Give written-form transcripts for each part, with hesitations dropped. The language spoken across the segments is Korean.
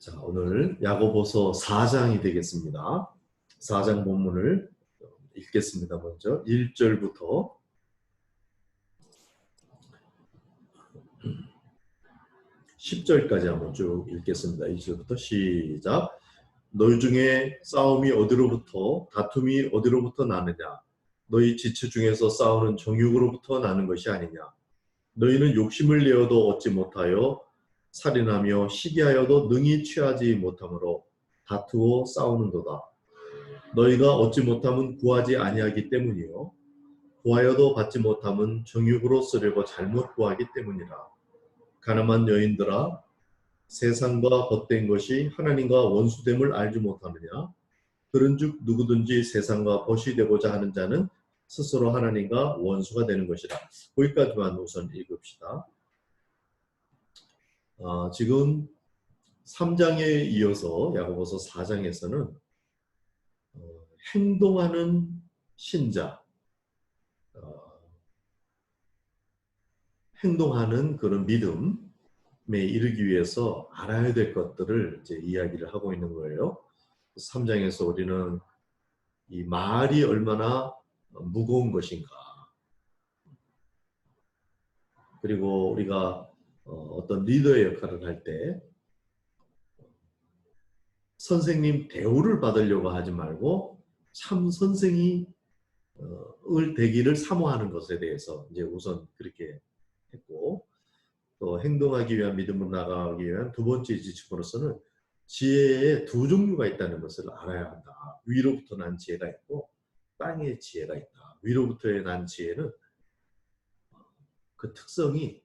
자, 오늘 야고보서 4장이 되겠습니다. 4장 본문을 읽겠습니다. 먼저 1절부터 10절까지 한번 쭉 읽겠습니다. 1절부터 시작. 너희 중에 싸움이 어디로부터 다툼이 어디로부터 나느냐? 너희 지체 중에서 싸우는 정욕으로부터 나는 것이 아니냐? 너희는 욕심을 내어도 얻지 못하여 살인하며 시기하여도 능히 취하지 못함으로 다투어 싸우는도다. 너희가 얻지 못함은 구하지 아니하기 때문이요 구하여도 받지 못함은 정욕으로 쓰려고 잘못 구하기 때문이라. 가늠한 여인들아, 세상과 헛된 것이 하나님과 원수됨을 알지 못하느냐? 그런즉 누구든지 세상과 벗이 되고자 하는 자는 스스로 하나님과 원수가 되는 것이라. 거기까지만 우선 읽읍시다. 지금 3장에 이어서 야고보서 4장에서는 행동하는 신자, 행동하는 그런 믿음에 이르기 위해서 알아야 될 것들을 이제 이야기를 하고 있는 거예요. 3장에서 우리는 이 말이 얼마나 무거운 것인가, 그리고 우리가 어떤 리더의 역할을 할 때 선생님 대우를 받으려고 하지 말고 참 선생이 을 되기를 사모하는 것에 대해서 이제 우선 그렇게 했고, 또 행동하기 위한 믿음으로 나가기 위한 두 번째 지침으로서는 지혜의 두 종류가 있다는 것을 알아야 한다. 위로부터 난 지혜가 있고 땅의 지혜가 있다. 위로부터의 난 지혜는 그 특성이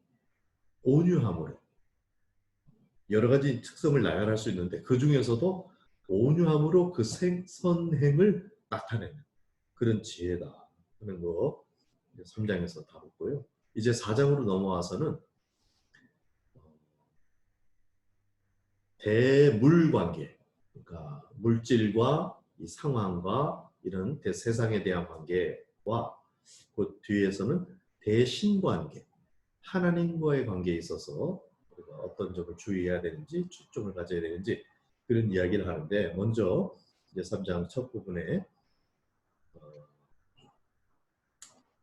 온유함으로 여러 가지 특성을 나열할 수 있는데 그 중에서도 온유함으로 그 선행을 나타내는 그런 지혜다 하는 거 3장에서 다뤘고요. 이제 4장으로 넘어와서는 대물관계, 그러니까 물질과 이 상황과 이런 세상에 대한 관계와 그 뒤에서는 대신관계, 하나님과의 관계에 있어서 우리가 어떤 점을 주의해야 되는지, 초점을 가져야 되는지 그런 이야기를 하는데, 먼저 이제 3장 첫 부분에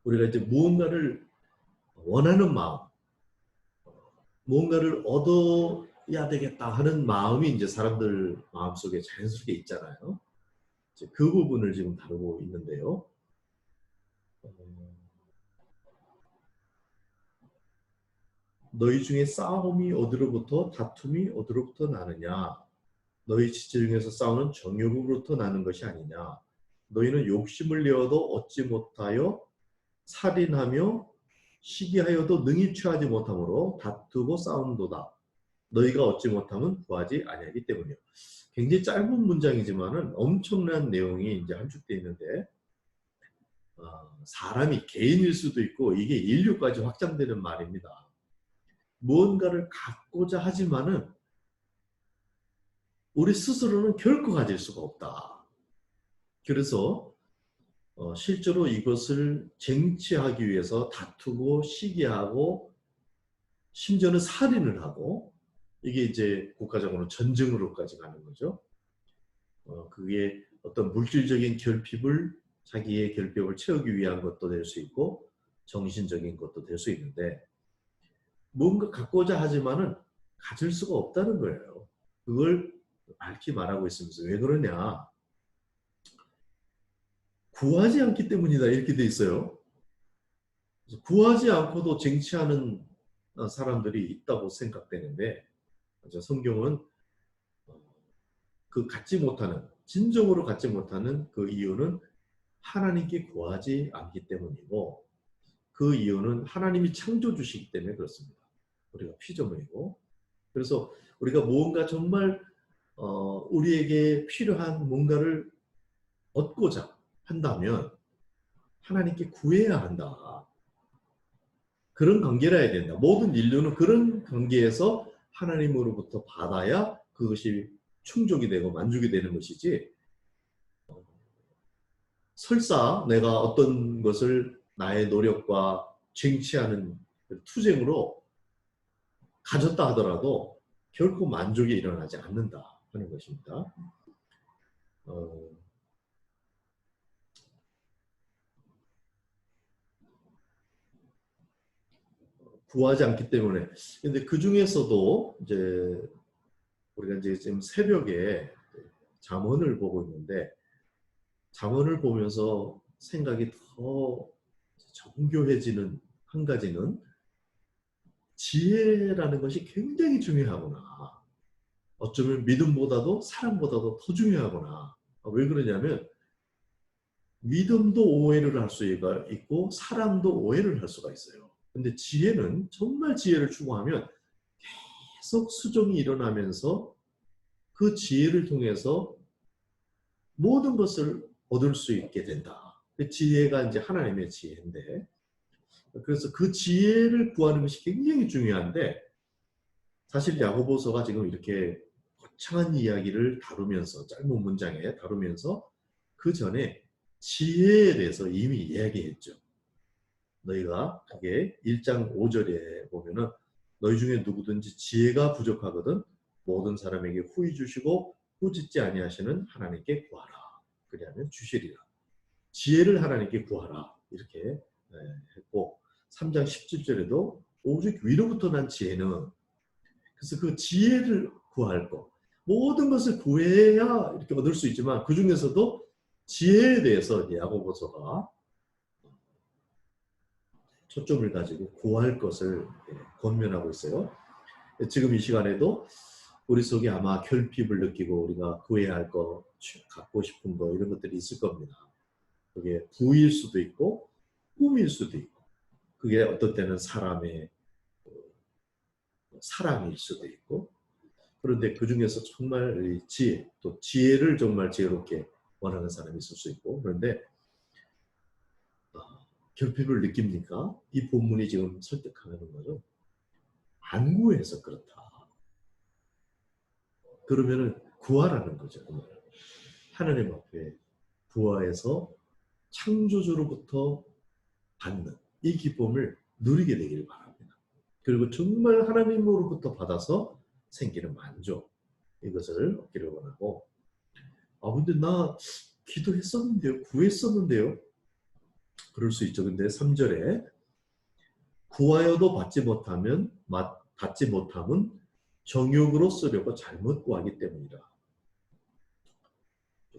우리가 이제 무언가를 원하는 마음, 무언가를 얻어야 되겠다 하는 마음이 이제 사람들 마음속에 자연스럽게 있잖아요. 이제 그 부분을 지금 다루고 있는데요. 너희 중에 싸움이 어디로부터 다툼이 어디로부터 나느냐? 너희 지체 중에서 싸우는 정욕으로부터 나는 것이 아니냐? 너희는 욕심을 내어도 얻지 못하여 살인하며 시기하여도 능히 취하지 못함으로 다투고 싸우는도다. 너희가 얻지 못하면 구하지 아니하기 때문이요. 굉장히 짧은 문장이지만은 엄청난 내용이 이제 함축되어 있는데, 사람이 개인일 수도 있고 이게 인류까지 확장되는 말입니다. 무언가를 갖고자 하지만은 우리 스스로는 결코 가질 수가 없다. 그래서 실제로 이것을 쟁취하기 위해서 다투고 시기하고 심지어는 살인을 하고, 이게 이제 국가적으로 전쟁으로까지 가는 거죠. 그게 어떤 물질적인 결핍을, 자기의 결핍을 채우기 위한 것도 될 수 있고 정신적인 것도 될 수 있는데, 뭔가 갖고자 하지만은 가질 수가 없다는 거예요. 그걸 밝히 말하고 있으면서 왜 그러냐? 구하지 않기 때문이다 이렇게 돼 있어요. 구하지 않고도 쟁취하는 사람들이 있다고 생각되는데, 성경은 그 갖지 못하는, 진정으로 갖지 못하는 그 이유는 하나님께 구하지 않기 때문이고, 그 이유는 하나님이 창조주시기 때문에 그렇습니다. 우리가 피조물이고, 그래서 우리가 무언가 정말 우리에게 필요한 뭔가를 얻고자 한다면 하나님께 구해야 한다. 그런 관계라 해야 된다. 모든 인류는 그런 관계에서 하나님으로부터 받아야 그것이 충족이 되고 만족이 되는 것이지, 설사 내가 어떤 것을 나의 노력과 쟁취하는 투쟁으로 가졌다 하더라도 결코 만족이 일어나지 않는다 하는 것입니다. 구하지 않기 때문에. 근데 그 중에서도 이제 우리가 이제 지금 새벽에 잠언을 보고 있는데, 잠언을 보면서 생각이 더 정교해지는 한 가지는 지혜라는 것이 굉장히 중요하구나. 어쩌면 믿음보다도 사랑보다도 더 중요하구나. 왜 그러냐면 믿음도 오해를 할 수가 있고 사랑도 오해를 할 수가 있어요. 근데 지혜는 정말 지혜를 추구하면 계속 수정이 일어나면서 그 지혜를 통해서 모든 것을 얻을 수 있게 된다. 그 지혜가 이제 하나님의 지혜인데, 그래서 그 지혜를 구하는 것이 굉장히 중요한데, 사실 야고보서가 지금 이렇게 거창한 이야기를 다루면서, 짧은 문장에 다루면서 그 전에 지혜에 대해서 이미 이야기했죠. 너희가 그게 1장 5절에 보면은 너희 중에 누구든지 지혜가 부족하거든 모든 사람에게 후히 주시고 꾸짖지 아니하시는 하나님께 구하라. 그리하면 주시리라. 지혜를 하나님께 구하라. 이렇게 했고 3장 17절에도 오직 위로부터 난 지혜는, 그래서 그 지혜를 구할 것, 모든 것을 구해야 이렇게 얻을 수 있지만 그 중에서도 지혜에 대해서 야고보서가 초점을 가지고 구할 것을 권면하고 있어요. 지금 이 시간에도 우리 속에 아마 결핍을 느끼고 우리가 구해야 할 거, 갖고 싶은 거 이런 것들이 있을 겁니다. 그게 부일 수도 있고 꿈일 수도 있고, 그게 어떤 때는 사람의 사랑일 수도 있고, 그런데 그 중에서 정말 지혜, 또 지혜를 정말 지혜롭게 원하는 사람이 있을 수 있고, 그런데 결핍을 느낍니까? 이 본문이 지금 설득하는 거죠. 안 구해서 그렇다. 그러면은 구하라는 거죠. 하나님 앞에 구하에서 창조주로부터 받는 이 기쁨을 누리게 되길 바랍니다. 그리고 정말 하나님으로부터 받아서 생기는 만족, 이것을 얻기를 원하고, 근데 나 기도했었는데요, 구했었는데요, 그럴 수 있죠. 근데 3절에 구하여도 받지 못함은 정욕으로 쓰려고 잘못 구하기 때문이다.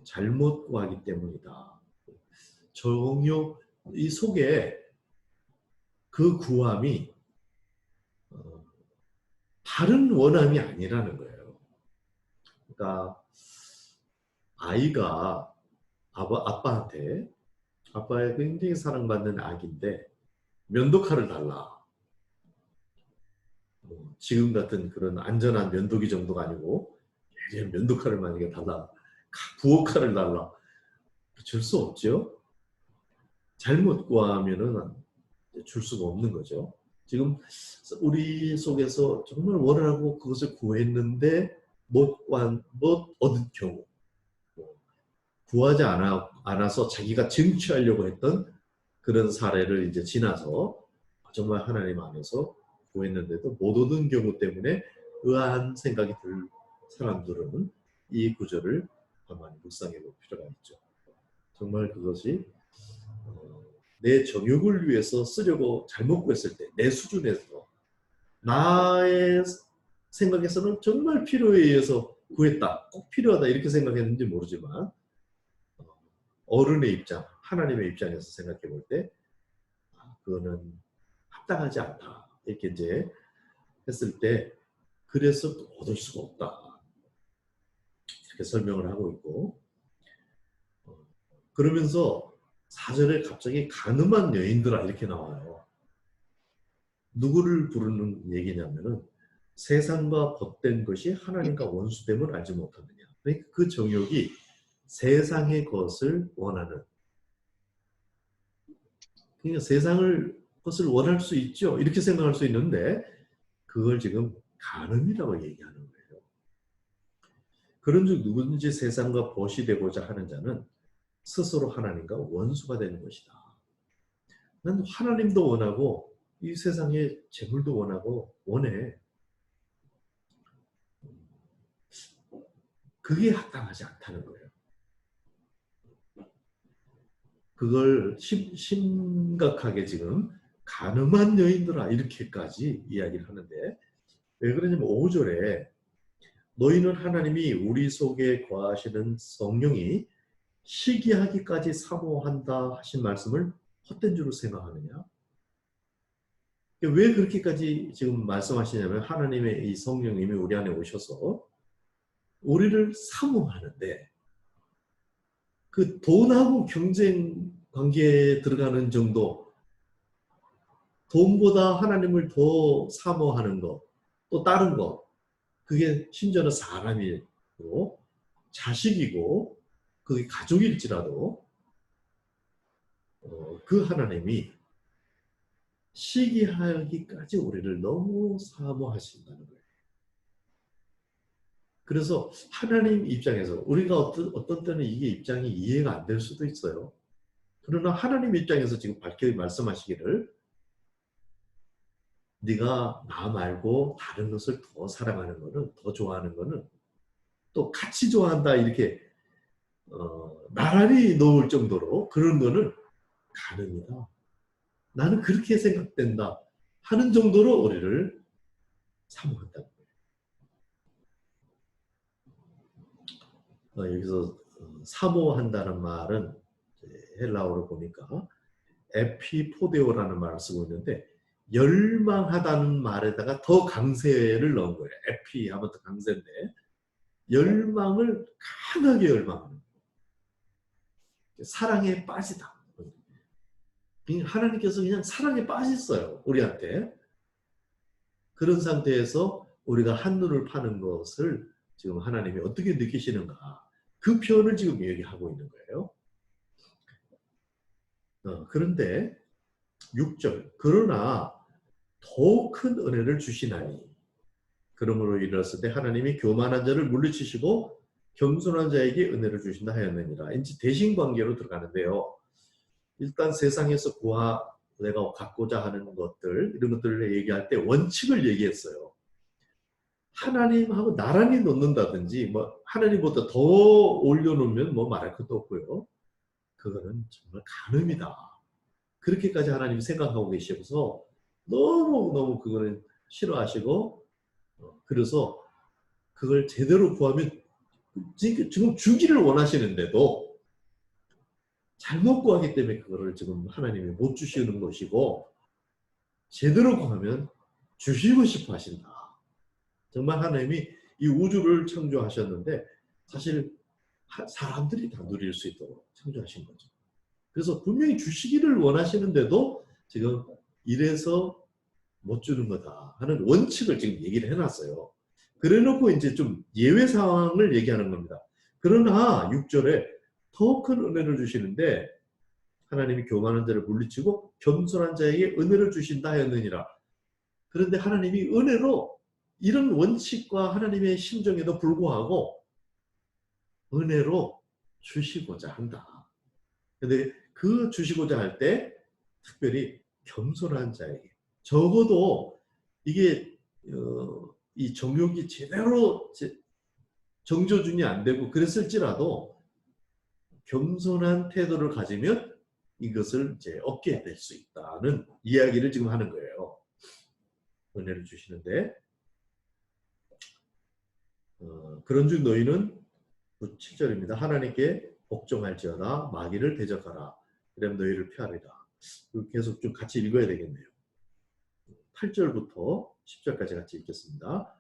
잘못 구하기 때문이다. 정욕, 이 속에 그 구함이 다른 원함이 아니라는 거예요. 그러니까 아이가 아빠한테, 아빠의 굉장히 사랑받는 아기인데 면도칼을 달라. 지금 같은 그런 안전한 면도기 정도가 아니고 면도칼을 만약에 달라, 부엌칼을 달라, 줄 수 없죠. 잘못 구하면은 줄 수가 없는 거죠. 지금 우리 속에서 정말 원하고 그것을 구했는데 못 얻은 경우, 구하지 않아서 자기가 쟁취하려고 했던 그런 사례를 이제 지나서 정말 하나님 안에서 구했는데도 못 얻은 경우 때문에 의아한 생각이 들 사람들은 이 구절을 가만히 묵상해 볼 필요가 있죠. 정말 그것이 내 정욕을 위해서 쓰려고 잘못 구했을 때, 내 수준에서 나의 생각에서는 정말 필요에 의해서 구했다, 꼭 필요하다 이렇게 생각했는지 모르지만 어른의 입장, 하나님의 입장에서 생각해 볼 때 그거는 합당하지 않다 이렇게 이제 했을 때, 그래서 얻을 수가 없다 이렇게 설명을 하고 있고, 그러면서 4절에 갑자기 가늠한 여인들아 이렇게 나와요. 누구를 부르는 얘기냐면은 세상과 벗된 것이 하나님과 원수됨을 알지 못하느냐. 그러니까 그 정욕이 세상의 것을 원하는, 그러니까 세상을 것을 원할 수 있죠. 이렇게 생각할 수 있는데 그걸 지금 간음이라고 얘기하는 거예요. 그런즉 누구든지 세상과 벗이 되고자 하는 자는 스스로 하나님과 원수가 되는 것이다. 난 하나님도 원하고 이 세상의 재물도 원하고 원해. 그게 합당하지 않다는 거예요. 그걸 심각하게 지금 가늠한 여인들아 이렇게까지 이야기를 하는데, 왜 그러냐면 5절에 너희는 하나님이 우리 속에 거하시는 성령이 시기하기까지 사모한다 하신 말씀을 헛된 줄로 생각하느냐? 왜 그렇게까지 지금 말씀하시냐면, 하나님의 이 성령님이 우리 안에 오셔서 우리를 사모하는데, 그 돈하고 경쟁 관계에 들어가는 정도, 돈보다 하나님을 더 사모하는 것, 또 다른 것, 그게 심지어는 사람이고 자식이고 그게 가족일지라도 그 하나님이 시기하기까지 우리를 너무 사모하신다는 거예요. 그래서 하나님 입장에서 우리가 어떤 때는 이게 입장이 이해가 안 될 수도 있어요. 그러나 하나님 입장에서 지금 밝게 말씀하시기를, 네가 나 말고 다른 것을 더 사랑하는 거는, 더 좋아하는 거는, 또 같이 좋아한다 이렇게 나란히 놓을 정도로 그런 거는 가늠이다. 나는 그렇게 생각된다 하는 정도로 우리를 사모한다. 여기서 사모한다는 말은 헬라어로 보니까 에피포데오라는 말을 쓰고 있는데, 열망하다는 말에다가 더 강세를 넣은 거예요. 에피 하면 더 강세인데, 열망을 강하게 열망하는 거예요. 사랑에 빠지다. 하나님께서 그냥 사랑에 빠졌어요, 우리한테. 그런 상태에서 우리가 한눈을 파는 것을 지금 하나님이 어떻게 느끼시는가, 그 표현을 지금 얘기하고 있는 거예요. 그런데 6절, 그러나 더 큰 은혜를 주시나니, 그러므로 이르렀을 때 하나님이 교만한 자를 물리치시고 겸손한 자에게 은혜를 주신다 하였느니라. 이제 대신 관계로 들어가는데요. 일단 세상에서 내가 갖고자 하는 것들, 이런 것들을 얘기할 때 원칙을 얘기했어요. 하나님하고 나란히 놓는다든지, 뭐 하나님보다 더 올려놓으면 뭐 말할 것도 없고요. 그거는 정말 가늠이다. 그렇게까지 하나님이 생각하고 계셔서 너무 그거는 싫어하시고, 그래서 그걸 제대로 구하면, 지금 주기를 원하시는데도 잘못 구하기 때문에 그거를 지금 하나님이 못 주시는 것이고, 제대로 구하면 주시고 싶어 하신다. 정말 하나님이 이 우주를 창조하셨는데 사실 사람들이 다 누릴 수 있도록 창조하신 거죠. 그래서 분명히 주시기를 원하시는데도 지금 이래서 못 주는 거다 하는 원칙을 지금 얘기를 해놨어요. 그래놓고 이제 좀 예외 상황을 얘기하는 겁니다. 그러나 6절에 더 큰 은혜를 주시는데, 하나님이 교만한 자를 물리치고 겸손한 자에게 은혜를 주신다 하였느니라. 그런데 하나님이 은혜로, 이런 원칙과 하나님의 심정에도 불구하고 은혜로 주시고자 한다. 근데 그 주시고자 할 때 특별히 겸손한 자에게, 적어도 이게 이 정욕이 제대로 정조준이 안 되고 그랬을지라도 겸손한 태도를 가지면 이것을 이제 얻게 될 수 있다는 이야기를 지금 하는 거예요. 은혜를 주시는데, 그런즉 너희는 7절입니다. 하나님께 복종할지어다 마귀를 대적하라. 그럼 너희를 피하리라. 계속 좀 같이 읽어야 되겠네요. 8절부터 10절까지 같이 읽겠습니다.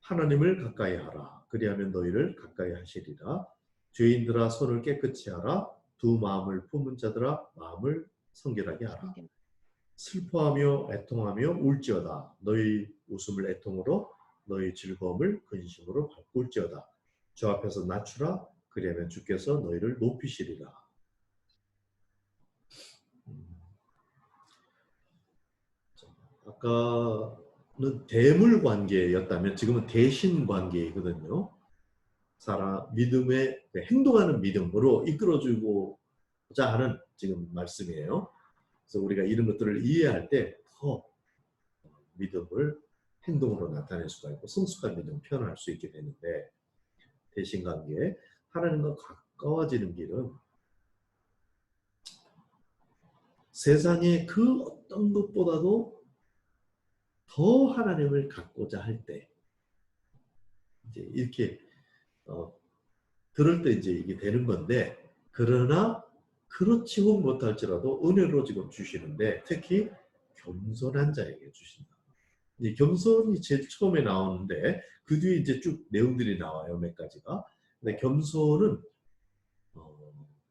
하나님을 가까이 하라. 그리하면 너희를 가까이 하시리라. 죄인들아 손을 깨끗이 하라. 두 마음을 품은 자들아 마음을 성결하게 하라. 슬퍼하며 애통하며 울지어다. 너희 웃음을 애통으로, 너희 즐거움을 근심으로 바꿀지어다. 주 앞에서 낮추라. 그리하면 주께서 너희를 높이시리라. 아까는 대물 관계였다면 지금은 대신 관계이거든요. 사람 믿음의 행동하는 믿음으로 이끌어주고자 하는 지금 말씀이에요. 그래서 우리가 이런 것들을 이해할 때 더 믿음을 행동으로 나타낼 수가 있고 성숙한 믿음을 표현할 수 있게 되는데, 대신관계, 하나님과 가까워지는 길은 세상의 그 어떤 것보다도 더 하나님을 갖고자 할 때, 이제 이렇게 그럴 때 이제 이게 되는 건데, 그러나 그렇지 못할지라도 은혜로 지금 주시는데, 특히 겸손한 자에게 주신다. 이 겸손이 제일 처음에 나오는데 그 뒤에 이제 쭉 내용들이 나와요, 몇 가지가. 근데 겸손은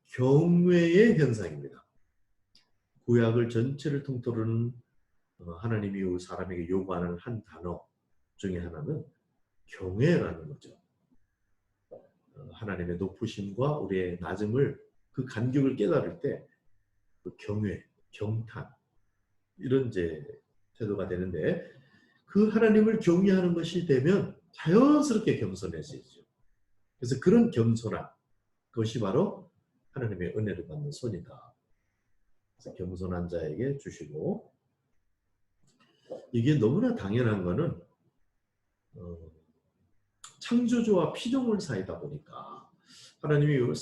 경외의 현상입니다. 구약을 전체를 통틀어는 하나님이 사람에게 요구하는 한 단어 중에 하나는 경외라는 거죠. 하나님의 높으심과 우리의 낮음을, 그 간격을 깨달을 때 그 경외, 경탄 이런 이제 태도가 되는데, 그 하나님을 경외하는 것이 되면 자연스럽게 겸손해지죠. 그래서 그런 겸손함, 그것이 바로 하나님의 은혜를 받는 손이다. 그래서 겸손한 자에게 주시고, 이게 너무나 당연한 거는 창조주와 피조물 사이다 보니까 하나님이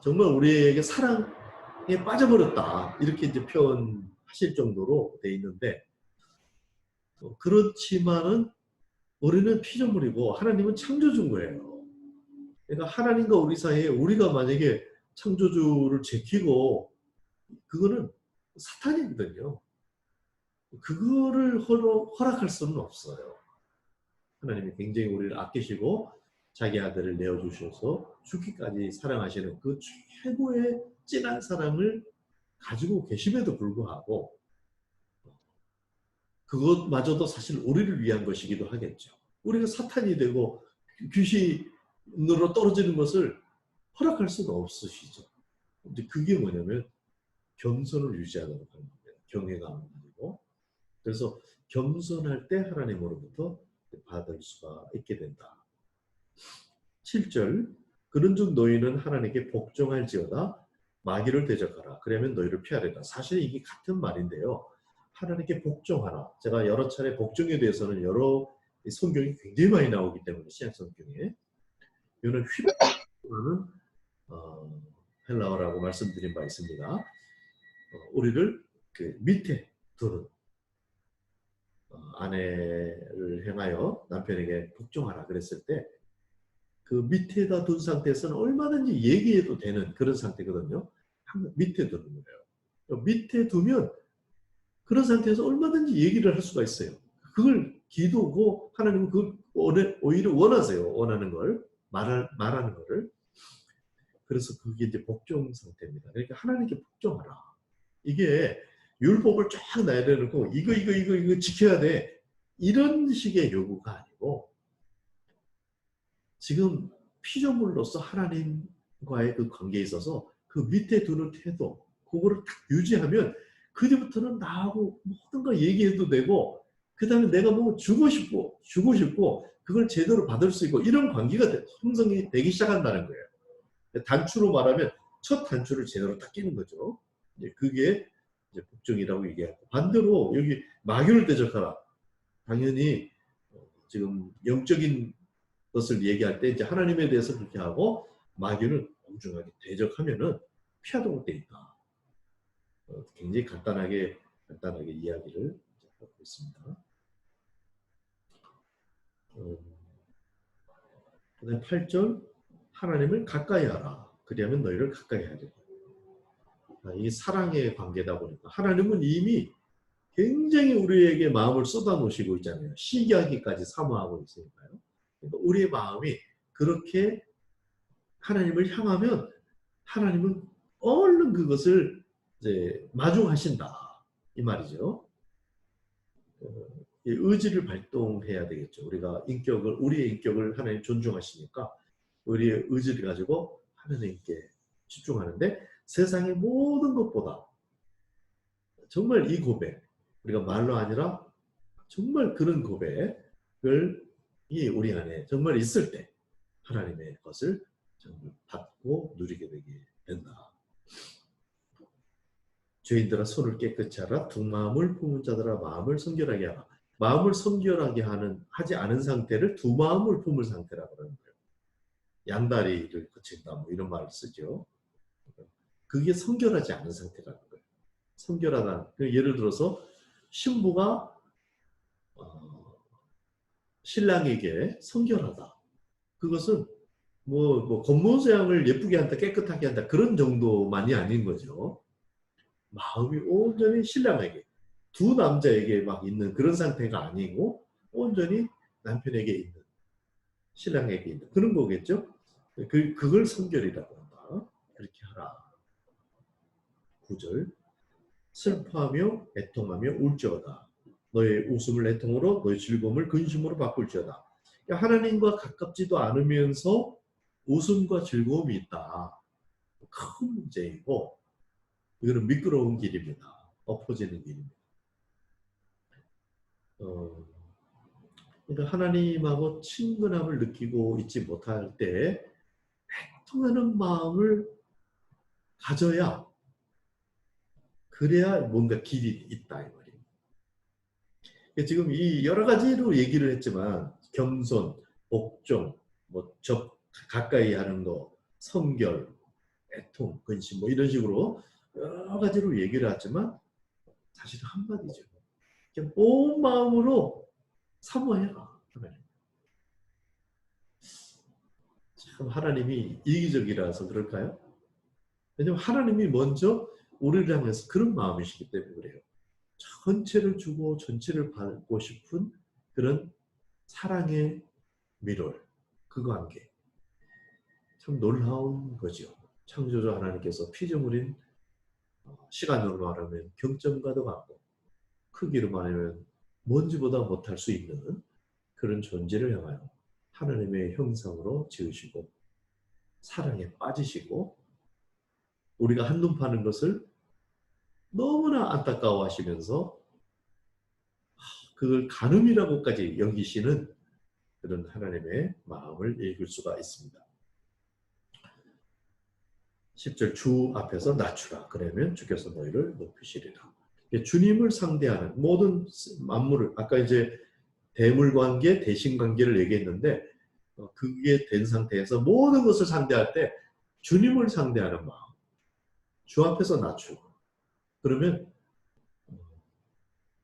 정말 우리에게 사랑에 빠져버렸다, 이렇게 이제 표현하실 정도로 돼 있는데, 그렇지만은 우리는 피조물이고 하나님은 창조주인 거예요. 그러니까 하나님과 우리 사이에, 우리가 만약에 창조주를 제키고, 그거는 사탄이거든요. 그거를 허락할 수는 없어요. 하나님이 굉장히 우리를 아끼시고 자기 아들을 내어주셔서 죽기까지 사랑하시는 그 최고의 진한 사랑을 가지고 계심에도 불구하고, 그것마저도 사실 우리를 위한 것이기도 하겠죠. 우리가 사탄이 되고 귀신으로 떨어지는 것을 허락할 수가 없으시죠. 근데 그게 뭐냐면 겸손을 유지하도록 하는 겁니다. 경외감을 가지고. 그래서 겸손할 때 하나님으로부터 받을 수가 있게 된다. 7절, 그런즉 너희는 하나님께 복종할지어다 마귀를 대적하라. 그러면 너희를 피하리라. 사실 이게 같은 말인데요. 하나님께 복종하라. 제가 여러 차례 복종에 대해서는 여러 성경이 굉장히 많이 나오기 때문에, 신약 성경에 이거는 휘바라는 헬라어라고 말씀드린 바 있습니다. 우리를 그 밑에 두는, 아내를 향하여 남편에게 복종하라 그랬을 때 그 밑에다 둔 상태에서는 얼마든지 얘기해도 되는 그런 상태거든요. 밑에 두는 거예요. 밑에 두면 그런 상태에서 얼마든지 얘기를 할 수가 있어요. 그걸 기도고, 하나님은 그걸 오히려 원하세요. 원하는 걸, 말하는 거를. 그래서 그게 이제 복종 상태입니다. 그러니까 하나님께 복종하라. 이게 율법을 쫙 내려놓고 이거 지켜야 돼, 이런 식의 요구가 아니고, 지금 피조물로서 하나님과의 그 관계에 있어서 그 밑에 두는 태도, 그거를 딱 유지하면 그때부터는 나하고 모든 걸 얘기해도 되고, 그 다음에 내가 뭐 주고 싶고 그걸 제대로 받을 수 있고, 이런 관계가 형성이 되기 시작한다는 거예요. 단추로 말하면 첫 단추를 제대로 딱 끼는 거죠. 그게 이제 복종이라고 얘기하고, 반대로 여기 마귀를 대적하라. 당연히 지금 영적인 것을 얘기할 때 이제 하나님에 대해서 그렇게 하고, 마귀는 엄중하게 대적하면은 피하도록 돼 있다. 굉장히 간단하게 이야기를 하고 있습니다. 그다음 8절, 하나님을 가까이 하라. 그리하면 너희를 가까이 하리라. 이 사랑의 관계다 보니까 하나님은 이미 굉장히 우리에게 마음을 쏟아놓으시고 있잖아요. 시기하기까지 사모하고 있으니까요. 그러니까 우리의 마음이 그렇게 하나님을 향하면 하나님은 얼른 그것을 이제 마중하신다, 이 말이죠. 의지를 발동해야 되겠죠. 우리의 인격을 하나님 존중하시니까 우리의 의지를 가지고 하나님께 집중하는데, 세상의 모든 것보다 정말 이 고백, 우리가 말로 아니라 정말 그런 고백을 우리 안에 정말 있을 때 하나님의 것을 정말 받고 누리게 되게 된다. 죄인들아 손을 깨끗이 하라. 두 마음을 품은 자들아 마음을 성결하게 하라. 마음을 성결하게 하지 않은 상태를 두 마음을 품을 상태라고 하는 거예요. 양다리를 거친다 뭐 이런 말을 쓰죠. 그게 성결하지 않은 상태라는 거예요. 성결하다. 예를 들어서 신부가 신랑에게 성결하다. 그것은 뭐 겉모양을 예쁘게 한다, 깨끗하게 한다 그런 정도만이 아닌 거죠. 마음이 온전히 신랑에게, 두 남자에게 막 있는 그런 상태가 아니고 온전히 남편에게 있는, 신랑에게 있는 그런 거겠죠. 그걸 성결이라고 한다. 그렇게 하라. 9절 슬퍼하며 애통하며 울지어다. 너의 웃음을 애통으로 너의 즐거움을 근심으로 바꿀지어다. 그러니까 하나님과 가깝지도 않으면서 웃음과 즐거움이 있다. 큰 문제이고 이거는 미끄러운 길입니다. 엎어지는 길입니다. 그러니까 하나님하고 친근함을 느끼고 있지 못할 때 애통하는 마음을 가져야, 그래야 뭔가 길이 있다 이 말이에요. 지금 이 여러 가지로 얘기를 했지만 겸손, 복종, 가까이 하는 거, 성결, 애통, 근심 뭐 이런 식으로 여러 가지로 얘기를 했지만 사실은 한마디죠. 그냥 온 마음으로 사모해라. 참 하나님이 이기적이라서 그럴까요? 왜냐하면 하나님이 먼저 우리를 향해서 그런 마음이시기 때문에 그래요. 전체를 주고 전체를 받고 싶은 그런 사랑의 미롤, 그 관계. 참 놀라운 거죠. 창조주 하나님께서 피조물인, 시간으로 말하면 경점과도 같고 크기로 말하면 먼지보다 못할 수 있는 그런 존재를 향하여 하나님의 형상으로 지으시고 사랑에 빠지시고 우리가 한눈 파는 것을 너무나 안타까워하시면서 그걸 간음이라고까지 여기시는 그런 하나님의 마음을 읽을 수가 있습니다. 10절 주 앞에서 낮추라. 그러면 주께서 너희를 높이시리라. 주님을 상대하는 모든 만물을, 아까 이제 대물관계, 대신관계를 얘기했는데 그게 된 상태에서 모든 것을 상대할 때 주님을 상대하는 마음, 주 앞에서 낮추고, 그러면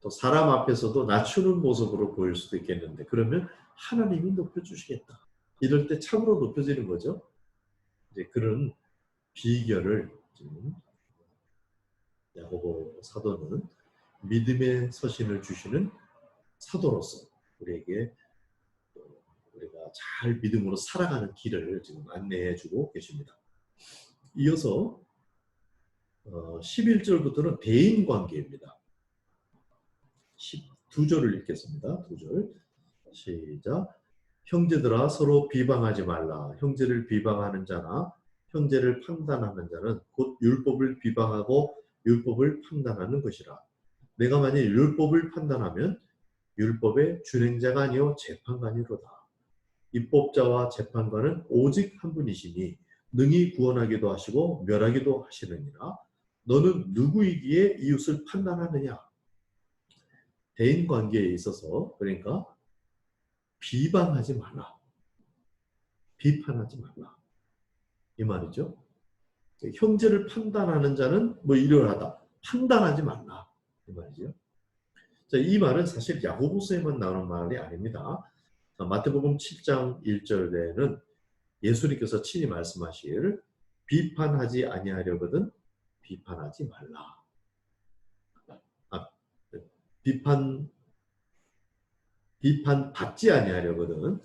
또 사람 앞에서도 낮추는 모습으로 보일 수도 있겠는데 그러면 하나님이 높여주시겠다. 이럴 때 참으로 높여지는 거죠. 이제 그런 비결을 지금 야고보 사도는 믿음의 서신을 주시는 사도로서 우리에게 우리가 잘 믿음으로 살아가는 길을 지금 안내해 주고 계십니다. 이어서 11절부터는 대인관계입니다. 2절을 읽겠습니다. 2절 시작. 형제들아 서로 비방하지 말라. 형제를 비방하는 자나 형제를 판단하는 자는 곧 율법을 비방하고 율법을 판단하는 것이라. 내가 만일 율법을 판단하면 율법의 준행자가 아니요 재판관이로다. 입법자와 재판관은 오직 한 분이시니 능히 구원하기도 하시고 멸하기도 하시느니라. 너는 누구이기에 이웃을 판단하느냐. 대인관계에 있어서 그러니까 비방하지 말라. 비판하지 말라. 이 말이죠. 형제를 판단하는 자는 뭐 이러하다. 판단하지 말라. 이 말이죠. 자, 이 말은 사실 야고보서에만 나오는 말이 아닙니다. 자, 마태복음 7장 1절에는 예수님께서 친히 말씀하실 비판하지 아니하려거든 비판하지 말라. 비판받지 아니하려거든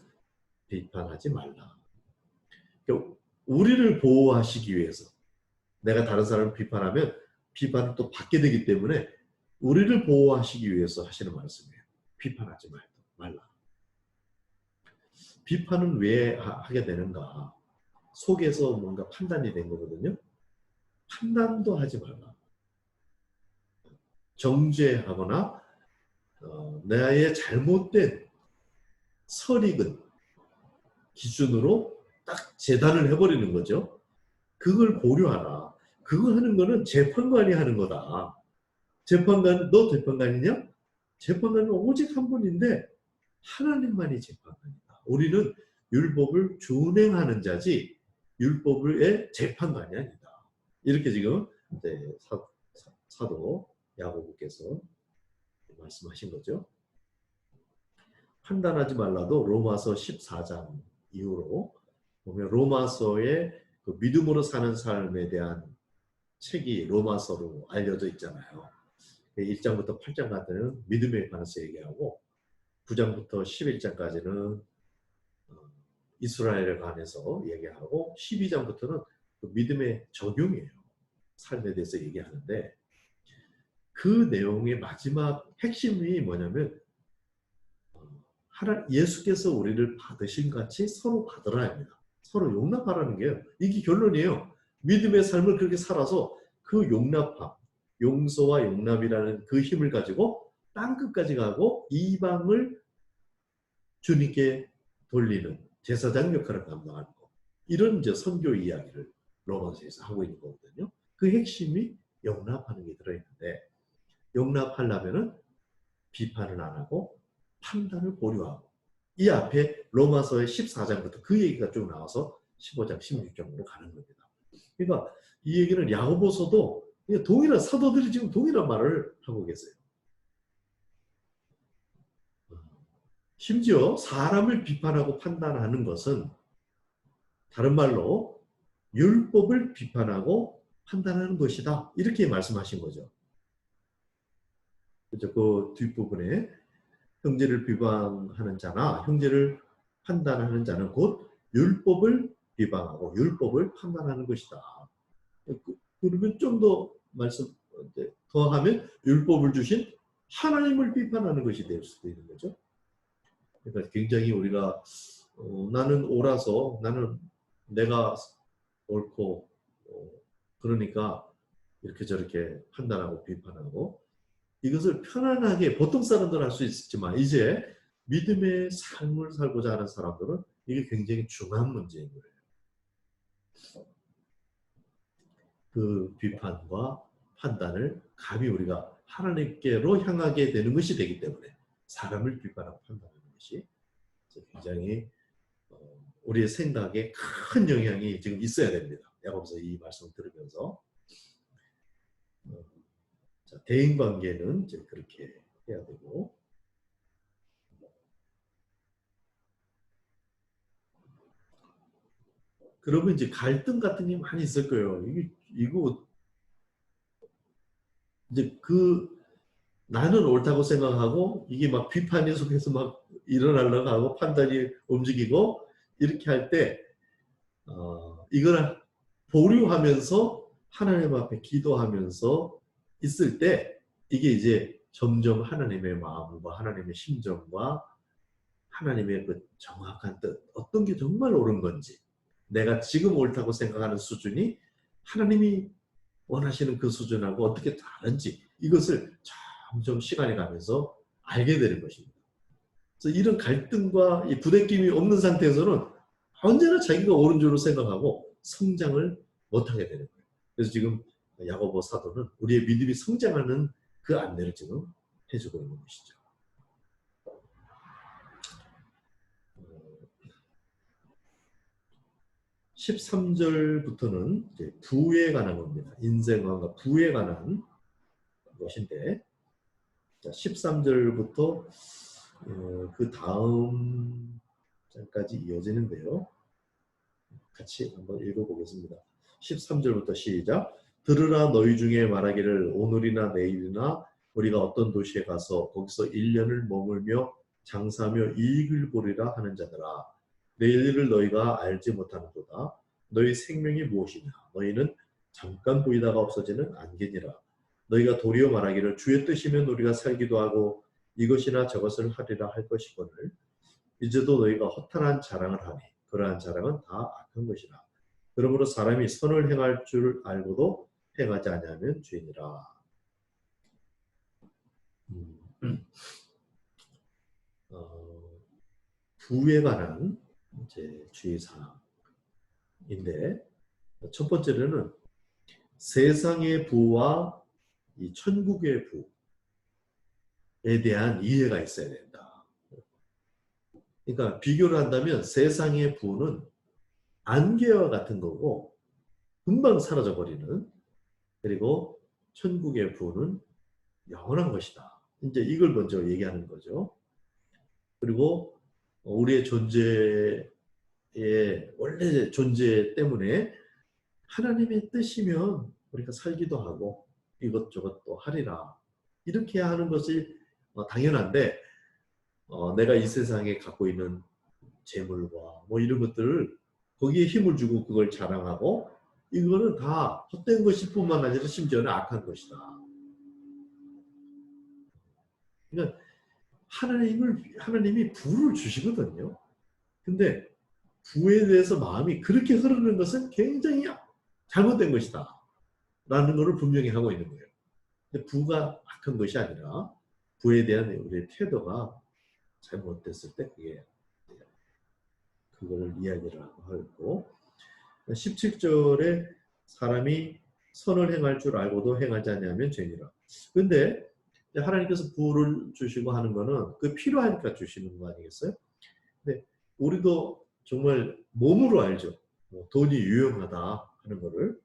비판하지 말라. 그러니까 우리를 보호하시기 위해서 내가 다른 사람을 비판하면 비판을 또 받게 되기 때문에 우리를 보호하시기 위해서 하시는 말씀이에요. 비판하지 말라. 비판은 왜 하게 되는가? 속에서 뭔가 판단이 된 거거든요. 판단도 하지 말라. 정죄하거나 나의 잘못된 설익은 기준으로 딱 재단을 해버리는 거죠. 그걸 고려하라. 그거 하는 거는 재판관이 하는 거다. 재판관, 너 재판관이냐? 재판관은 오직 한 분인데 하나님만이 재판관이다. 우리는 율법을 준행하는 자지 율법의 재판관이 아니다. 이렇게 지금 사도 야고보께서 말씀하신 거죠. 판단하지 말라도 로마서 14장 이후로 보면 로마서의 그 믿음으로 사는 삶에 대한 책이 로마서로 알려져 있잖아요. 1장부터 8장까지는 믿음에 관해서 얘기하고 9장부터 11장까지는 이스라엘에 관해서 얘기하고 12장부터는 그 믿음의 적용이에요. 삶에 대해서 얘기하는데 그 내용의 마지막 핵심이 뭐냐면 예수께서 우리를 받으신 같이 서로 받으라 합니다. 서로 용납하라는 게요. 이게 결론이에요. 믿음의 삶을 그렇게 살아서 그 용납함, 용서와 용납이라는 그 힘을 가지고 땅끝까지 가고 이방을 주님께 돌리는 제사장 역할을 감당하는 거. 이런 이제 선교 이야기를 로마서에서 하고 있는 거거든요. 그 핵심이 용납하는 게 들어있는데 용납하려면은 비판을 안 하고 판단을 보류하고 이 앞에 로마서의 14장부터 그 얘기가 쭉 나와서 15장, 16장으로 가는 겁니다. 그러니까 이 얘기는 야고보서도 동일한 사도들이 지금 동일한 말을 하고 계세요. 심지어 사람을 비판하고 판단하는 것은 다른 말로 율법을 비판하고 판단하는 것이다. 이렇게 말씀하신 거죠. 그렇죠? 그 뒷부분에 형제를 비방하는 자나 형제를 판단하는 자는 곧 율법을 비방하고 율법을 판단하는 것이다. 그러면 좀 더 말씀 더하면 율법을 주신 하나님을 비판하는 것이 될 수도 있는 거죠. 그러니까 굉장히 우리가 나는 옳아서 나는 내가 옳고 그러니까 이렇게 저렇게 판단하고 비판하고 이것을 편안하게 보통 사람들은 할 수 있지만 이제 믿음의 삶을 살고자 하는 사람들은 이게 굉장히 중요한 문제인 거예요. 그 비판과 판단을 감히 우리가 하나님께로 향하게 되는 것이 되기 때문에 사람을 비판하고 판단하는 것이 굉장히 우리의 생각에 큰 영향이 지금 있어야 됩니다. 야고보서 이 말씀을 들으면서 대인관계는 이제 그렇게 해야 되고 그러면 이제 갈등 같은 게 많이 있을 거예요. 이거 이제 나는 옳다고 생각하고 이게 막 비판이 속에서 막 일어나려고 하고 판단이 움직이고 이렇게 할 때 이걸 보류하면서 하나님 앞에 기도하면서 있을 때 이게 이제 점점 하나님의 마음과 하나님의 심정과 하나님의 그 정확한 뜻 어떤 게 정말 옳은 건지 내가 지금 옳다고 생각하는 수준이 하나님이 원하시는 그 수준하고 어떻게 다른지 이것을 점점 시간이 가면서 알게 되는 것입니다. 그래서 이런 갈등과 이 부대낌이 없는 상태에서는 언제나 자기가 옳은 줄로 생각하고 성장을 못하게 되는 거예요. 그래서 지금 야고보 사도는 우리의 믿음이 성장하는 그 안내를 지금 해주고 있는 것이죠. 13절부터는 이제 부에 관한 겁니다. 인생관과 부에 관한 것인데 13절부터 그 다음 장까지 이어지는데요. 같이 한번 읽어보겠습니다. 13절부터 시작. 들으라 너희 중에 말하기를 오늘이나 내일이나 우리가 어떤 도시에 가서 거기서 1년을 머물며 장사하며 이익을 보리라 하는 자들아. 내일 일을 너희가 알지 못하는도다. 너희 생명이 무엇이냐. 너희는 잠깐 보이다가 없어지는 안개니라. 너희가 도리어 말하기를 주의 뜻이면 우리가 살기도 하고 이것이나 저것을 하리라 할 것이거늘 이제도 너희가 허탄한 자랑을 하니 그러한 자랑은 다 악한 것이라. 그러므로 사람이 선을 행할 줄 알고도 행하지 아니하면 죄니라. 부에 관한 이제 주의사항인데 첫 번째로는 세상의 부와 이 천국의 부에 대한 이해가 있어야 된다. 그러니까 비교를 한다면 세상의 부는 안개와 같은 거고 금방 사라져 버리는, 그리고 천국의 부는 영원한 것이다. 이제 이걸 먼저 얘기하는 거죠. 그리고 우리의 존재의 원래 존재 때문에 하나님의 뜻이면 우리가 살기도 하고 이것저것 또 하리라. 이렇게 하는 것이 당연한데, 내가 이 세상에 갖고 있는 재물과 뭐 이런 것들을 거기에 힘을 주고 그걸 자랑하고, 이거는 다 헛된 것일 뿐만 아니라 심지어는 악한 것이다. 그러니까 하나님이 부를 주시거든요. 근데 부에 대해서 마음이 그렇게 흐르는 것은 굉장히 잘못된 것이다 라는 것을 분명히 하고 있는 거예요. 근데 부가 악한 것이 아니라 부에 대한 우리의 태도가 잘못됐을 때 그거를 이야기를 하고 있고, 17절에 사람이 선을 행할 줄 알고도 행하지 않으면 죄니라. 근데 하나님께서 부를 주시고 하는 거는 그 필요하니까 주시는 거 아니겠어요? 근데 우리도 정말 몸으로 알죠. 돈이 유용하다 하는 거를.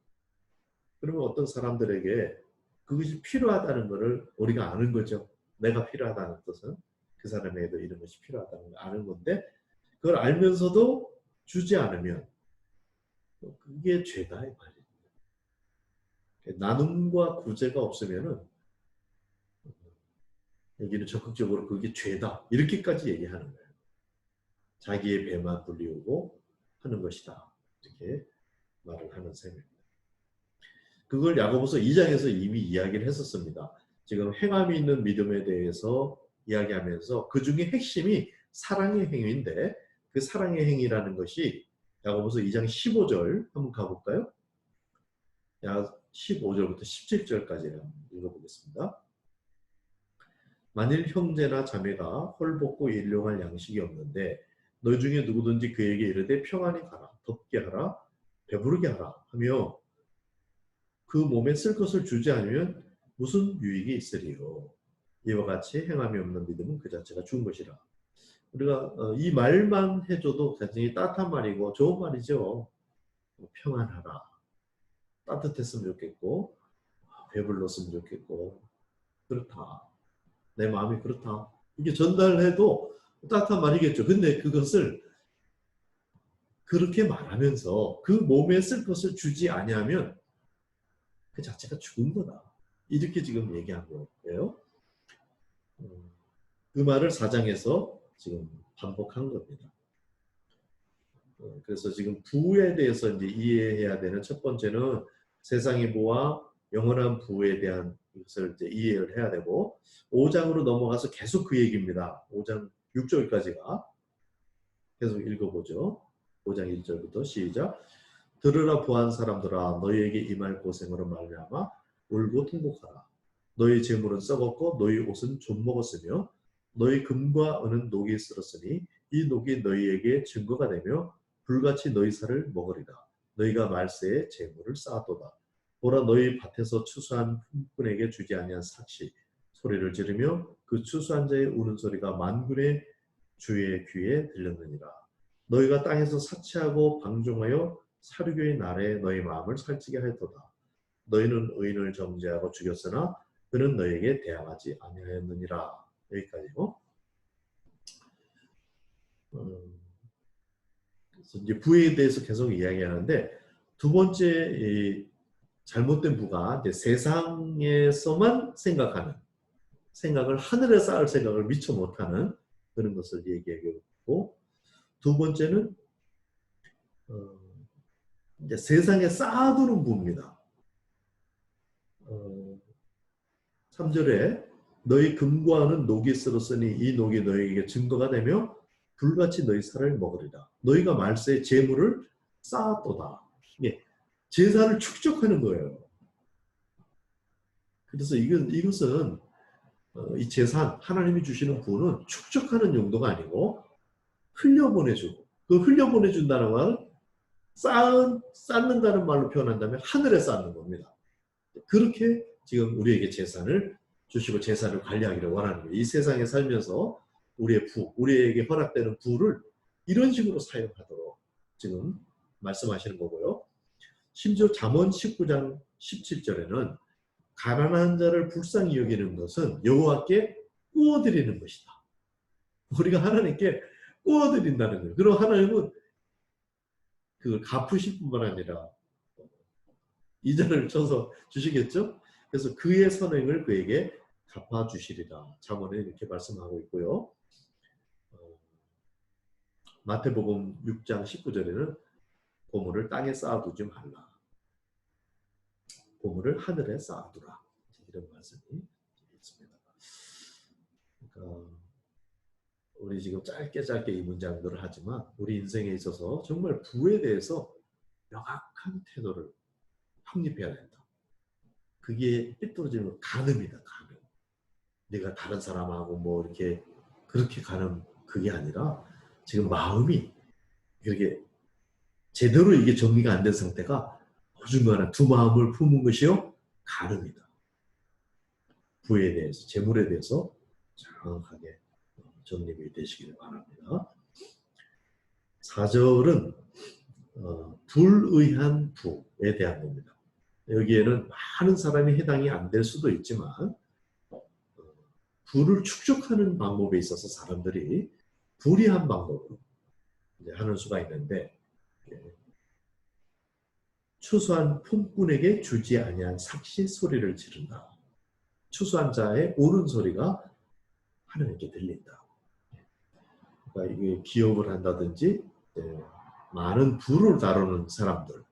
그러면 어떤 사람들에게 그것이 필요하다는 것을 우리가 아는 거죠. 내가 필요하다는 뜻은 그 사람에게도 이런 것이 필요하다는 걸 아는 건데, 그걸 알면서도 주지 않으면 그게 죄다 이 말이에요. 나눔과 구제가 없으면은 여기는 적극적으로 그게 죄다 이렇게까지 얘기하는 거예요. 자기의 배만 불리우고 하는 것이다 이렇게 말을 하는 셈입니다. 그걸 야고보서 2장에서 이미 이야기를 했었습니다. 지금 행함이 있는 믿음에 대해서 이야기하면서 그 중에 핵심이 사랑의 행위인데, 그 사랑의 행위라는 것이 야고보서 2장 15절 한번 가볼까요? 15절부터 17절까지 읽어보겠습니다. 만일 형제나 자매가 헐벗고 일용할 양식이 없는데 너희 중에 누구든지 그에게 이르되 평안히 가라, 덥게 하라, 배부르게 하라 하며 그 몸에 쓸 것을 주지 않으면 무슨 유익이 있으리요. 이와 같이 행함이 없는 믿음은 그 자체가 죽은 것이라. 우리가 이 말만 해줘도 굉장히 따뜻한 말이고 좋은 말이죠. 평안하라, 따뜻했으면 좋겠고 배불렀으면 좋겠고 그렇다, 내 마음이 그렇다, 이게 전달해도 따뜻한 말이겠죠. 근데 그것을 그렇게 말하면서 그 몸에 쓸 것을 주지 아니하면 그 자체가 죽은 거다, 이렇게 지금 얘기한 거예요. 그 말을 4장에서 지금 반복한 겁니다. 그래서 지금 부에 대해서 이제 이해해야 되는 첫 번째는 세상의 부와 영원한 부에 대한 것을 이제 이해를 해야 되고, 5장으로 넘어가서 계속 그 얘기입니다. 5장 6절까지가 계속 읽어보죠. 5장 1절부터 시작. 들으라 부한 사람들아, 너희에게 임할 고생으로 말미암아 울고 통곡하라. 너희 재물은 썩었고 너희 옷은 좀 먹었으며 너희 금과 은은 녹이 쓸었으니 이 녹이 너희에게 증거가 되며 불같이 너희 살을 먹으리라. 너희가 말세에 재물을 쌓았도다. 보라, 너희 밭에서 추수한 품꾼에게 주지 아니한 삭시 소리를 지르며 그 추수한 자의 우는 소리가 만군의 주의 귀에 들렸느니라. 너희가 땅에서 사치하고 방종하여 사르교의 날에 너희 마음을 살찌게 하였도다. 너희는 의인을 정죄하고 죽였으나 그는 너희에게 대항하지 아니하였느니라. 여기까지요. 그래서 이제 부에 대해서 계속 이야기하는데, 두 번째 잘못된 부가 이제 세상에서만 생각하는, 생각을 하늘에 쌓을 생각을 미처 못하는 그런 것을 얘기하고, 두 번째는 이제 세상에 쌓아두는 부입니다. 3절에 너희 금과 은은 녹이 쓸었으니 이 녹이 너희에게 증거가 되며 불같이 너희 살을 먹으리라. 너희가 말세에 재물을 쌓았도다. 제사를 축적하는 거예요. 그래서 이것은 이 재산, 하나님이 주시는 부는 축적하는 용도가 아니고 흘려보내주고, 그 흘려보내준다는 말은 쌓는다는 말로 표현한다면 하늘에 쌓는 겁니다. 그렇게 지금 우리에게 재산을 주시고 재산을 관리하기를 원하는 거예요. 이 세상에 살면서 우리의 부, 우리에게 허락되는 부를 이런 식으로 사용하도록 지금 말씀하시는 거고요. 심지어 잠언 19장 17절에는 가난한 자를 불쌍히 여기는 것은 여호와께 구워드리는 것이다. 우리가 하나님께 구워드린다는 거예요. 그럼 하나님은 그걸 갚으실 뿐만 아니라 이자를 쳐서 주시겠죠? 그래서 그의 선행을 그에게 갚아주시리라. 잠언에 이렇게 말씀하고 있고요. 마태복음 6장 19절에는 보물을 땅에 쌓아두지 말라. 보물을 하늘에 쌓아두라. 이런 말씀이 있습니다. 그러니까 우리 지금 짧게 이 문장들을 하지만 우리 인생에 있어서 정말 부에 대해서 명확한 태도를 확립해야 된다. 그게 삐뚤어지면 간음이다. 간음. 내가 다른 사람하고 뭐 이렇게 그렇게 가는 그게 아니라 지금 마음이 이렇게 제대로 이게 정리가 안 된 상태가 어중간한 두 마음을 품은 것이요 간음이다. 부에 대해서 재물에 대해서 정확하게 정립이 되시기를 바랍니다. 4절은 불의한 부에 대한 겁니다. 여기에는 많은 사람이 해당이 안 될 수도 있지만 부를 축적하는 방법에 있어서 사람들이 불의한 방법으로 이제 하는 수가 있는데 추수한 품꾼에게 주지 아니한 삭시 소리를 지른다. 추수한 자의 옳은 소리가 하나님께 들린다. 그러니까 이게 기업을 한다든지 많은 부를 다루는 사람들,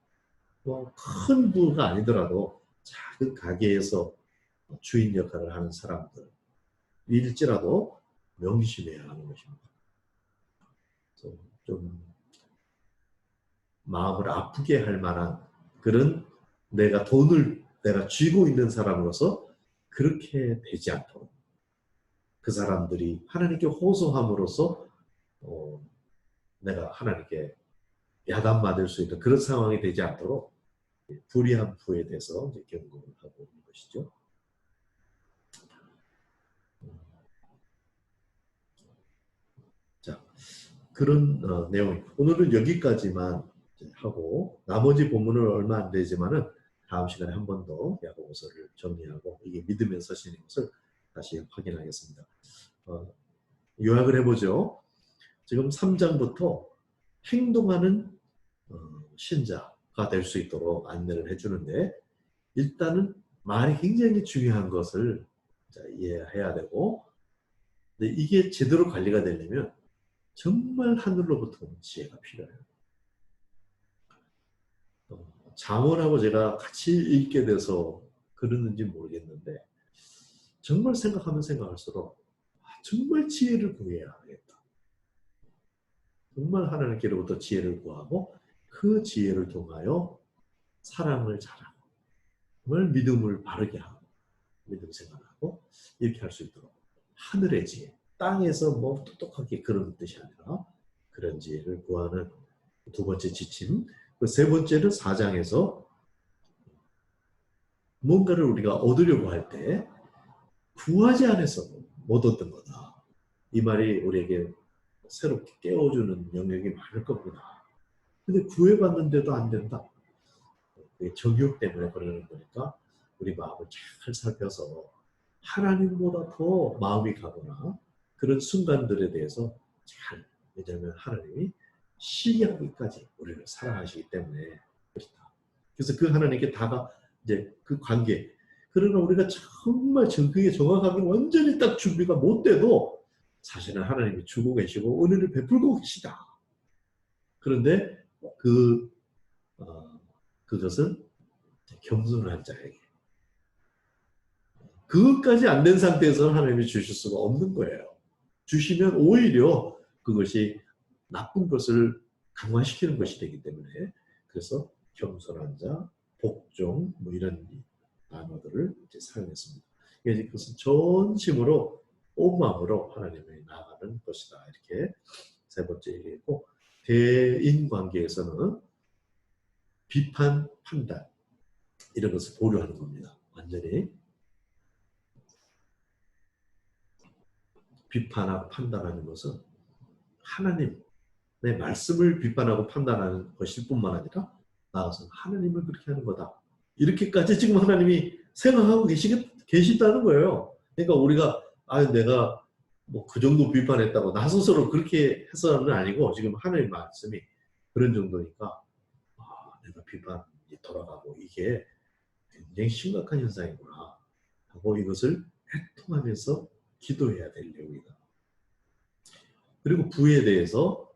뭐 큰 부가 아니더라도 작은 가게에서 주인 역할을 하는 사람들 일지라도 명심해야 하는 것입니다. 좀 마음을 아프게 할 만한 그런 내가 돈을 내가 쥐고 있는 사람으로서 그렇게 되지 않도록 그 사람들이 하나님께 호소함으로써 내가 하나님께 야단받을 수 있는 그런 상황이 되지 않도록 불의한 부에 대해서 이제 경고를 하고 있는 것이죠. 자, 그런 내용. 오늘은 여기까지만 하고 나머지 본문은 얼마 안 되지만은 다음 시간에 한 번 더 야고보서를 정리하고 이게 믿음의 서신인 것을 다시 확인하겠습니다. 요약을 해보죠. 지금 3장부터 행동하는 신자가 될 수 있도록 안내를 해주는데 일단은 말이 굉장히 중요한 것을 이해해야 되고 근데 이게 제대로 관리가 되려면 정말 하늘로부터 온 지혜가 필요해요. 잠언하고 제가 같이 읽게 돼서 그러는지 모르겠는데 정말 생각하면 생각할수록 정말 지혜를 구해야 하겠다. 정말 하나님께로부터 지혜를 구하고 그 지혜를 통하여 사랑을 잘하고 정말 믿음을 바르게 하고 믿음 생활하고 이렇게 할 수 있도록 하늘의 지혜, 땅에서 뭐 똑똑하게 그런 뜻이 아니라 그런 지혜를 구하는 두 번째 지침. 그 세 번째는 4장에서 뭔가를 우리가 얻으려고 할 때 구하지 않아서 못 얻는 거다. 이 말이 우리에게 새롭게 깨워주는 영역이 많을 겁니다. 근데 구해봤는데도 안 된다. 정욕 때문에 그러는 거니까 우리 마음을 잘 살펴서 하나님보다 더 마음이 가거나 그런 순간들에 대해서 잘 왜냐하면 하나님이 시기하기까지 우리를 사랑하시기 때문에 그렇다. 그래서 그 하나님께 다가 이제 그 관계 그러나 우리가 정말 그게 정확하게 완전히 딱 준비가 못 돼도 사실은 하나님이 주고 계시고 은혜를 베풀고 계시다. 그런데 그것은 겸손한 자에게 그것까지 안 된 상태에서 하나님이 주실 수가 없는 거예요. 주시면 오히려 그것이 나쁜 것을 강화시키는 것이 되기 때문에 그래서 겸손한 자, 복종 뭐 이런 단어들을 이제 사용했습니다. 그것은 전심으로 온 마음으로 하나님을 나아가는 것이다. 이렇게 세 번째 얘기했고 대인 관계에서는 비판, 판단 이런 것을 보류하는 겁니다. 완전히. 비판하고 판단하는 것은 하나님의 말씀을 비판하고 판단하는 것일 뿐만 아니라 나아가서 하나님을 그렇게 하는 거다. 이렇게까지 지금 하나님이 생각하고 계시다는 거예요. 그러니까 우리가 내가 뭐 그 정도 비판했다고 나 스스로 그렇게 해서는 아니고 지금 하나님 말씀이 그런 정도니까 내가 비판이 돌아가고 이게 굉장히 심각한 현상이구나 하고 이것을 해통하면서 기도해야 될 내용이다. 그리고 부에 대해서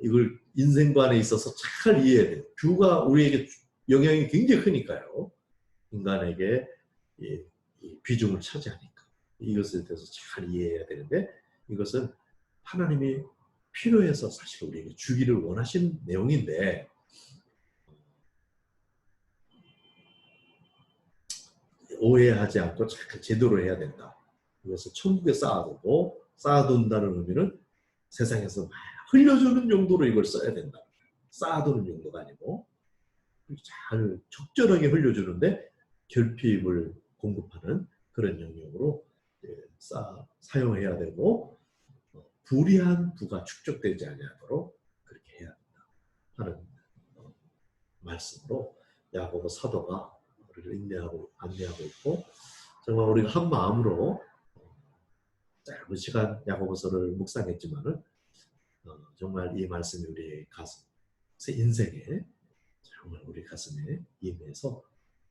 이걸 인생관에 있어서 잘 이해해야 돼요. 부가 우리에게 영향이 굉장히 크니까요. 인간에게 이 비중을 차지하니까. 이것에 대해서 잘 이해해야 되는데 이것은 하나님이 필요해서 사실 우리에게 주기를 원하시는 내용인데 오해하지 않고 잘 제대로 해야 된다. 이것을 천국에 쌓아둔다는 의미는 세상에서 막 흘려주는 용도로 이걸 써야 된다. 쌓아두는 용도가 아니고 잘 적절하게 흘려주는데 결핍을 공급하는 그런 영역으로 사용해야 되고 불의한 부가 축적되지 아니하도록 그렇게 해야 된다 하는 말씀으로 야고보 사도가 우리를 안내하고 있고 정말 우리가 한 마음으로 짧은 시간 야고보서를 묵상했지만은 정말 이 말씀이 우리의 가슴, 인생에 정말 우리 가슴에 임해서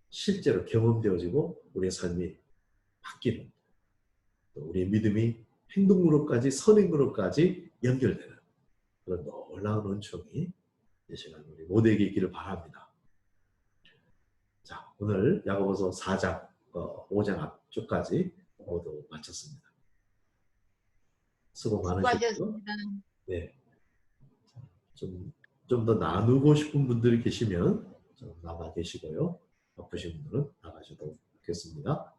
실제로 경험되어지고 우리의 삶이 바뀌는 우리의 믿음이 행동으로까지 선행으로까지 연결되는 그런 놀라운 은총이 이 시간 우리 모두에게 있기를 바랍니다. 자, 오늘 야고보서 4장, 5장 앞쪽까지 모두 마쳤습니다. 수고 많으셨고요. 네. 좀 더 나누고 싶은 분들이 계시면 좀 남아 계시고요. 바쁘신 분들은 나가셔도 좋겠습니다.